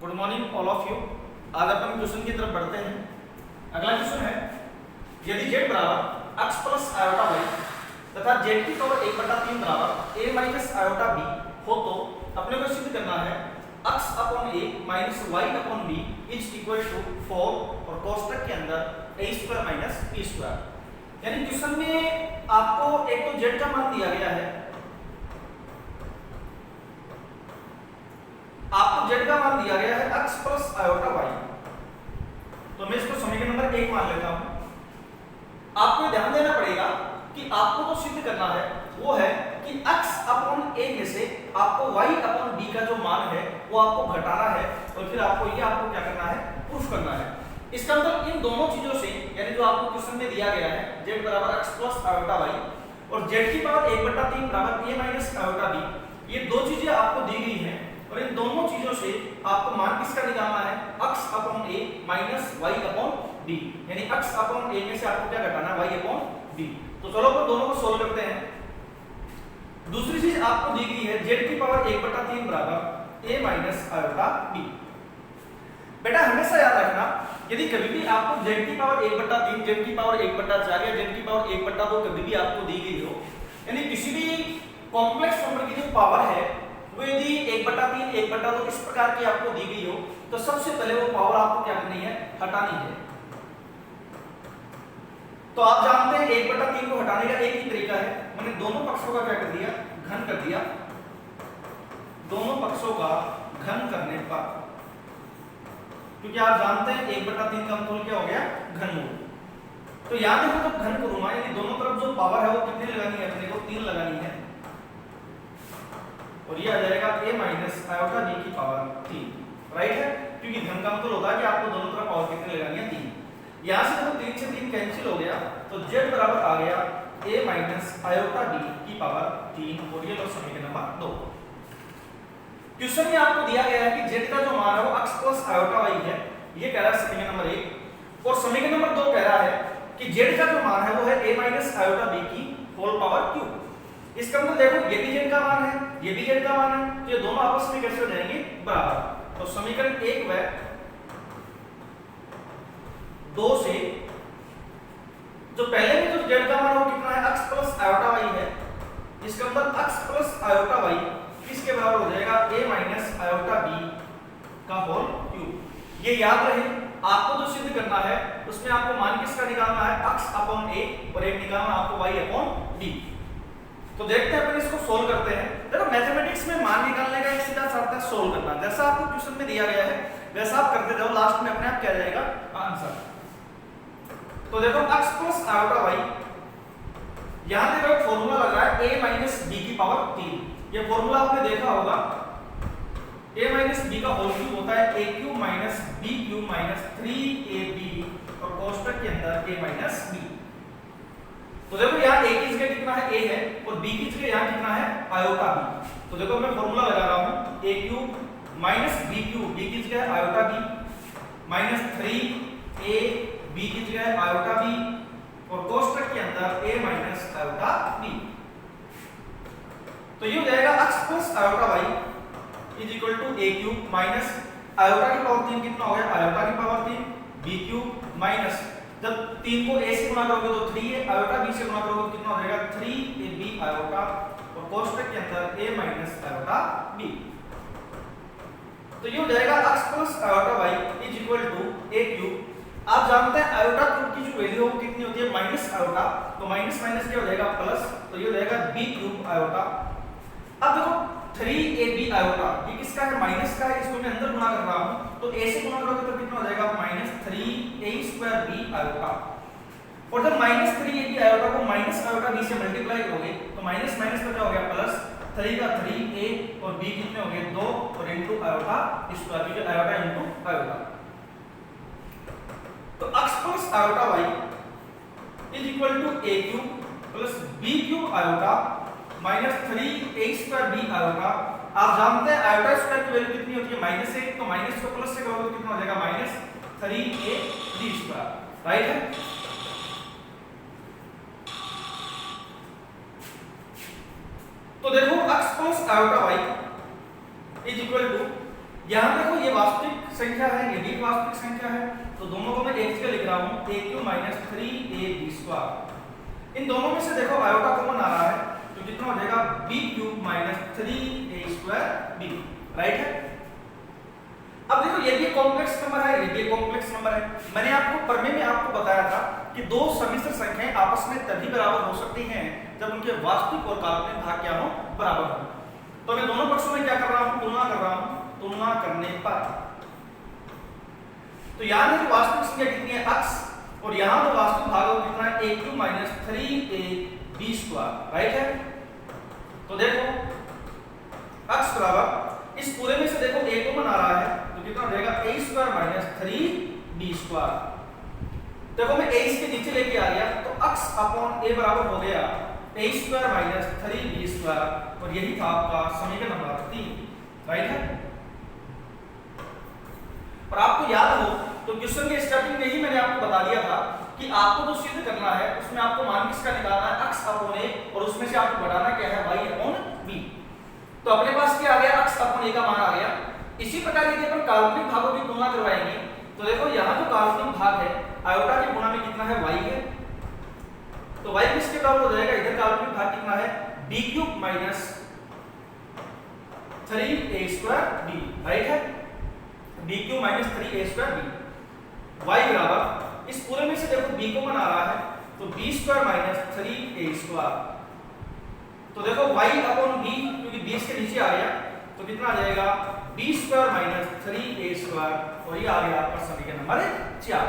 Good morning all of you. आज अपन question की तरफ बढ़ते हैं। अगला क्वेश्चन है, यदि z बराबर x प्लस आयोटा y तथा z की पावर 1/3 बराबर a माइनस आयोटा b हो तो अपने को सिद्ध करना है x upon a minus y upon b is equal to 4 और कोष्टक के अंदर a square minus b square. यानी क्वेश्चन में आपको एक तो z का मान दिया गया है, आपको z का मान दिया गया है x प्लस आयोटा y, तो मैं इसको समीकरण नंबर 1 मान लेता हूं। आपको ध्यान देना पड़ेगा कि आपको तो सिद्ध करना है वो है कि x अपॉन a में से आपको y अपॉन b का जो मान है वो आपको घटाना है और फिर आपको क्या करना है, प्रूफ करना है। इसका मतलब इन दोनों चीजों से, यानी जो आपको क्वेश्चन में दिया गया है z बराबर x प्लस आयोटा y और z की पावर 1/3 बराबर a माइनस आयोटा b, ये दो चीजें आपको दी गई हैं और इन दोनों चीजों से आपको मान किसका निकालना है, x upon a minus y upon b, यानी x अपॉन a में से आपको क्या घटाना है, y अपॉन b। तो चलो अपन दोनों को सोल्व करते हैं। दूसरी चीज आपको दी गई है z की पावर 1/3 बराबर a माइनस आयोटा b। बेटा हमेशा याद रखना, यदि कभी भी आपको z की पावर 1/3, z की पावर 1/4 या z की पावर 1/2 कभी भी आपको दी गई हो, यानी किसी भी कॉम्प्लेक्स नंबर की जो पावर है वो यदि 1/3, 1/2 इस प्रकार की आपको दी गई हो, तो सबसे पहले वो पावर आपको क्या करनी है, हटानी है। तो आप जानते हैं 1/3 को हटाने का एक ही तरीका है, मैंने दोनों पक्षों का क्या कर दिया, घन कर दिया। दोनों पक्षों का घन करने पर, क्योंकि आप जानते हैं 1/3 का अमतुल्य क्या हो गया, घनमूल। तो याद देखो जब घन करूंगा, यानी दोनों तरफ जो पावर है वो कितनी लगानी है, अपने को 3 लगानी है और ये आ जाएगा a माइनस आयोटा b की पावर 3, राइट है, क्योंकि घन का मतलब होता है कि आपको दोनों तरफ पावर कितनी लगानी है, 3। यहां से देखो 3 से 3 कैंसिल हो गया, तो z बराबर आ गया a माइनस आयोटा b की पावर 3 और ये लो समीकरण नंबर 2। क्वेश्चन में आपको दिया गया है कि z का जो मान है वो x प्लस आयोटा y है, ये कह रहा है समीकरण नंबर 1, और समीकरण नंबर 2 कह रहा है कि z का जो मान है वो है a माइनस आयोटा b की होल पावर क्यूब। इसका मतलब देखो ये भी z का मान है, ये भी z का मान है, तो ये दोनों आपस में कैसे हो जाएंगे, बराबर। तो समीकरण 1 व 2 से जो पहले में जो z का मान है वो कितना है, x प्लस आयोटा y है, इसका मतलब x प्लस आयोटा y किसके बराबर हो जाएगा, a माइनस आयोटा b का होल क्यूब। ये याद रहे, आपको जो सिद्ध करना है उसमें आपको मान किसका निकालना है, x अपॉन a और एक निकालना आपको y अपॉन b। तो देखते हैं अपन इसको सोल्व करते हैं। देखो मैथमेटिक्स में मान निकालने का एक सीधा सा अर्थ है सोल्व करना, जैसा आपको क्वेश्चन में दिया गया है वैसा आप करते जाओ, लास्ट में अपने आप क्या जाएगा आंसर। तो देखो x प्लस आयोटा y, यहां देखो एक फॉर्मूला लग रहा है a माइनस b की पावर 3, ये फॉर्मूला आपने देखा होगा, a माइनस b का होल क्यूब होता है a cube minus b cube minus 3ab और कोष्टक के अंदर a माइनस b। तो देखो यहाँ a की जगह कितना है, a है, और b की जगह यहाँ कितना है, आयोटा b। तो देखो मैं फॉर्मूला लगा रहा हूँ a cube minus b cube, b की जगह iota b minus 3a b की जगह आयोटा b और कोष्टक के अंदर a माइनस आयोटा b। तो ये हो जाएगा x plus iota y is equal to a cube minus iota की पावर 3 कितना हो गया, आयोटा की पावर 3 b क्यूब माइनस, जब 3 को a से गुणा करोगे तो 3a, आयोटा b से गुणा करोगे तो कितना हो जाएगा, 3ab आयोटा और कोष्टक के अंदर a माइनस आयोटा b। तो ये हो जाएगा x plus iota y is equal to a cube. आप जानते हैं आयोटा क्यूब की जो वैल्यू है वो कितनी होती है, माइनस आयोटा, तो माइनस माइनस क्या हो जाएगा, प्लस, तो ये हो जाएगा b क्यूब आयोटा। अब देखो 3ab आयोटा ये किसका है, माइनस का है, इसको मैं अंदर गुणा कर रहा हूं, तो a से गुणा करोगे तो कितना हो जाएगा, माइनस 3a² b आयोटा। और जब माइनस 3ab आयोटा को माइनस आयोटा b से मल्टीप्लाई करोगे तो माइनस माइनस का क्या हो गया, प्लस, 3 का 3a और b कितने हो गए, 2 और इनटू आयोटा स्क्वायर, क्योंकि आयोटा इनटू आयोटा। तो x plus iota y is equal to a cube plus b cube iota minus 3a² b iota. आप जानते हैं आयोटा स्क्वायर की वैल्यू कितनी होती है, -1, तो माइनस को प्लस से करोगे तो कितना हो जाएगा, माइनस 3ab², राइट है। तो देखो x plus iota y is equal to यहाँ देखो ये वास्तविक संख्या है, ये भी वास्तविक संख्या है, तो दोनों को मैं एक जगह लिख रहा हूँ a³ माइनस 3ab²। इन दोनों में से देखो आयोटा कॉमन आ रहा है, तो कितना हो जाएगा b³ माइनस 3a²b, राइट है। अब देखो ये भी कॉम्प्लेक्स नंबर है, ये भी कॉम्प्लेक्स नंबर है। मैंने आपको प्रमेय में आपको बताया था कि दो समिश्र संख्याएं आपस में तभी बराबर हो सकती हैं जब उनके वास्तविक और काल्पनिक भाग क्या हो, बराबर हो। तो मैं दोनों पक्षों में क्या कर रहा हूं, तुलना कर रहा हूं। तुलना करने पर तो यहां देखो वास्तविक संख्या कितनी है, x, और यहां तो वास्तविक भाग कितना है, a³ माइनस 3ab², राइट है। तो देखो x बराबर इस पूरे में से देखो a कॉमन आ रहा है, तो कितना हो जाएगा a² माइनस 3b²। देखो मैं a इसके नीचे लेके आ गया, तो x अपॉन a बराबर हो गया a² माइनस 3b², और यही था आपका समीकरण नंबर 3, राइट है। और आपको याद हो तो क्वेश्चन के स्टार्टिंग में ही मैंने आपको बता दिया था कि आपको जो सिद्ध करना है उसमें आपको मान किसका निकालना है, x अपॉन a, और उसमें से आपको घटाना क्या है, y अपॉन b। तो अपने पास क्या आ गया, x अपॉन a का मान आ गया। इसी प्रकार यदि अपन काल्पनिक भागों की तुलना करवाएंगे तो देखो यहाँ जो काल्पनिक भाग है आयोटा के गुणा में कितना है, y है, तो y किसके बराबर हो जाएगा, इधर काल्पनिक भाग कितना है, b³ माइनस 3a²b, राइट है, b³ माइनस 3a²b। y बराबर इस पूरे में से देखो b को बना रहा है, तो b² माइनस 3a²। तो देखो y अपॉन b, क्योंकि b इसके नीचे आ गया, तो कितना आ जाएगा b² माइनस 3a², और ये आ गया आपका समीकरण नंबर 4।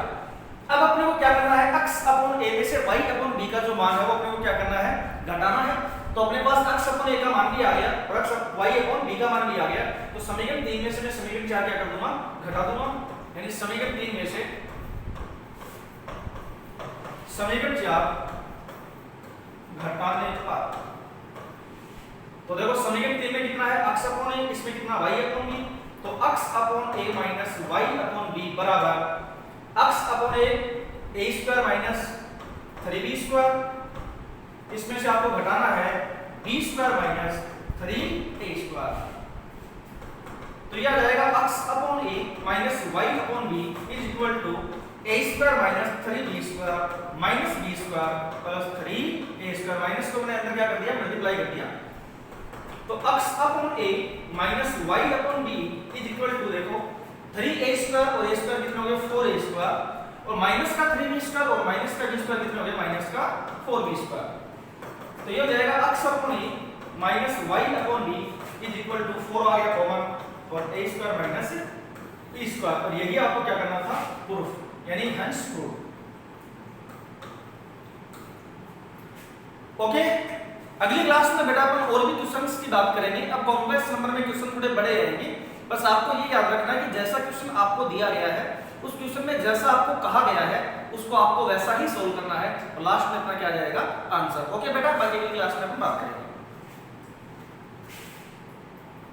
अब अपने को क्या करना है, x अपॉन a में से y अपॉन b का जो मान है वो अपने को क्या करना है, घटाना है। तो अपने पास x अपॉन a का मान भी आ गया और y अपॉन b का मान भी आ गया, तो समीकरण 3 में से मैं समीकरण 4 क्या कर दूंगा, घटा दूंगा। यानी समीकरण 3 में से समीकरण 4 घटाने पर, तो देखो समीकरण 3 में कितना है, x अपॉन a, इसमें कितना y अपॉन b, तो x upon a minus y upon b बराबर x upon a² minus 3b², इसमें से आपको घटाना है b² माइनस 3a²। तो यह आ जाएगा x upon a minus y upon b is equal to a² minus 3b² minus b² plus 3a²। Minus को मैंने अंदर क्या कर दिया, मल्टीप्लाई कर दिया। तो x upon a minus y upon b is equal to देखो 3a² और a² कितना हो गया, 4a², और माइनस का 3b² और माइनस का b² कितना हो गया, माइनस का 4b²। तो ये हो जाएगा x upon a minus y upon b is equal to 4 आ गया कॉमन, और a² माइनस b², और यही आपको क्या करना था, प्रूफ, यानी हेंस प्रूफ। ओके, अगली क्लास में बेटा अपन और भी क्वेश्चंस की बात करेंगे। अब कॉम्प्लेक्स नंबर में क्वेश्चन थोड़े बड़े रहेंगे, बस आपको ये याद रखना है कि जैसा क्वेश्चन आपको दिया गया है उस क्वेश्चन में जैसा आपको कहा गया है उसको आपको वैसा ही सोल्व करना है, और लास्ट में अपना क्या जाएगा, आंसर। ओके बेटा, बाकी की क्लास में अपन बात करेंगे।